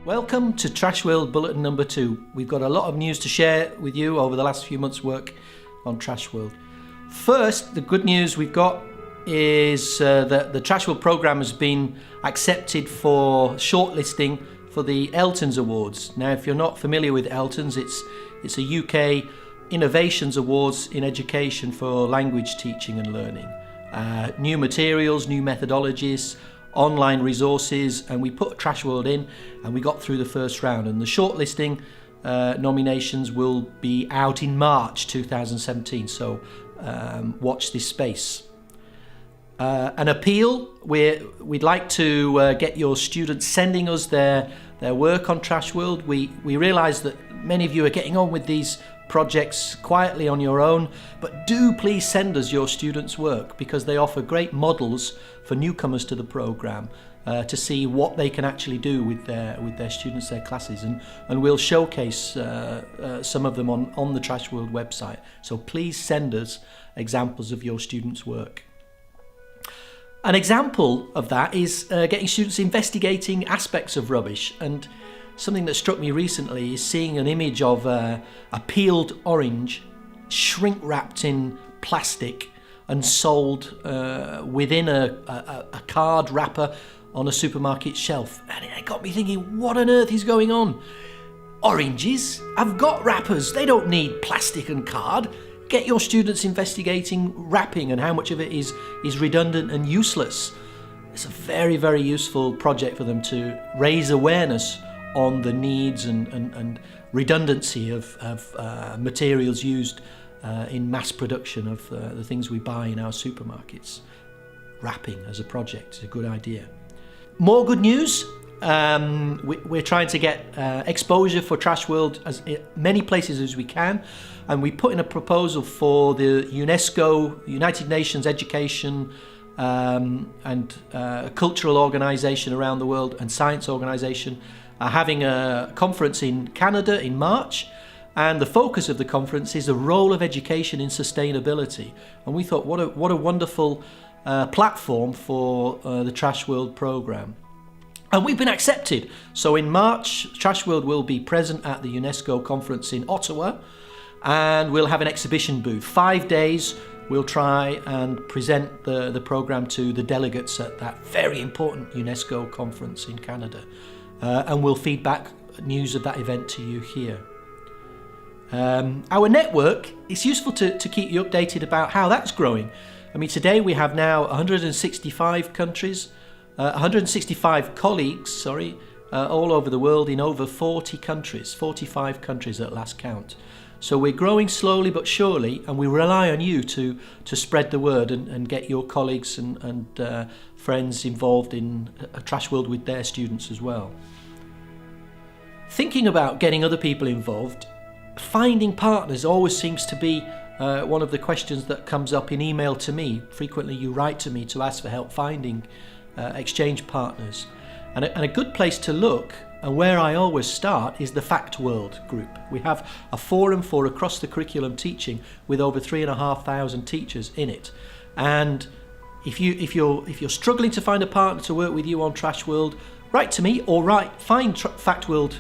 Welcome to TrashedWorld Bulletin number 2. We've got a lot of news to share with you over the last few months' work on TrashedWorld. First, the good news we've got is that the TrashedWorld programme has been accepted for shortlisting for the Eltons Awards. Now, if you're not familiar with Eltons, it's a UK Innovations Awards in education for language teaching and learning. New materials, new methodologies, online resources, and we put TrashedWorld in and we got through the first round, and the shortlisting nominations will be out in March 2017, so watch this space. An appeal, we'd like to get your students sending us their work on TrashedWorld. We realise that many of you are getting on with these projects quietly on your own, but do please send us your students' work, because they offer great models for newcomers to the programme to see what they can actually do with their students, their classes, and we'll showcase some of them on the TrashedWorld website. So please send us examples of your students' work. An example of that is getting students investigating aspects of rubbish, and something that struck me recently is seeing an image of a peeled orange shrink wrapped in plastic and sold within a card wrapper on a supermarket shelf. And it got me thinking, what on earth is going on? Oranges have got wrappers, they don't need plastic and card. Get your students investigating wrapping and how much of it is redundant and useless. It's a very, very useful project for them to raise awareness on the needs and redundancy of materials used in mass production of the things we buy in our supermarkets. Wrapping as a project is a good idea. More good news. We're trying to get exposure for TrashedWorld as many places as we can, and we put in a proposal for the UNESCO, United Nations Education and Cultural Organisation around the world, and Science Organisation are having a conference in Canada in March, and the focus of the conference is the role of education in sustainability. And we thought, what a wonderful platform for the TrashedWorld programme. And we've been accepted. So in March, TrashedWorld will be present at the UNESCO conference in Ottawa, and we'll have an exhibition booth. 5 days, we'll try and present the programme to the delegates at that very important UNESCO conference in Canada. And we'll feed back news of that event to you here. Our network, it's useful to keep you updated about how that's growing. I mean, today we have now 165 countries, 165 colleagues, all over the world in over 40 countries, 45 countries at last count. So we're growing slowly but surely, and we rely on you to spread the word and get your colleagues and friends involved in TrashedWorld with their students as well. Thinking about getting other people involved, finding partners always seems to be one of the questions that comes up in email to me. Frequently you write to me to ask for help finding exchange partners. And a good place to look, and where I always start, is the FactWorld group. We have a forum for across the curriculum teaching with over 3,500 teachers in it. And if you're struggling to find a partner to work with you on TrashedWorld, write to me or find FactWorld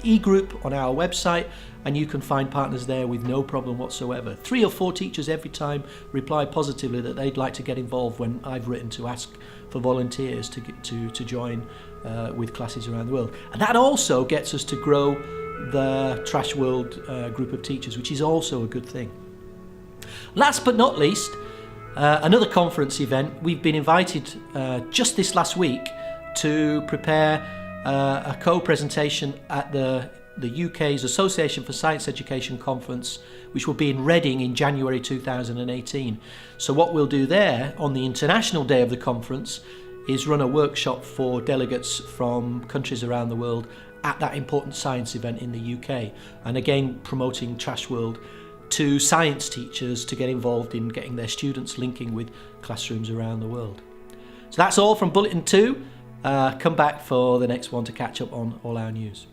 e-group on our website, and you can find partners there with no problem whatsoever. 3 or 4 teachers every time reply positively that they'd like to get involved when I've written to ask for volunteers to join with classes around the world. And that also gets us to grow the TrashedWorld group of teachers, which is also a good thing. Last but not least, another conference event. We've been invited just this last week to prepare a co-presentation at the UK's Association for Science Education conference, which will be in Reading in January 2018. So what we'll do there on the international day of the conference is run a workshop for delegates from countries around the world at that important science event in the UK, and again promoting TrashedWorld to science teachers to get involved in getting their students linking with classrooms around the world. So that's all from Bulletin 2. Come back for the next one to catch up on all our news.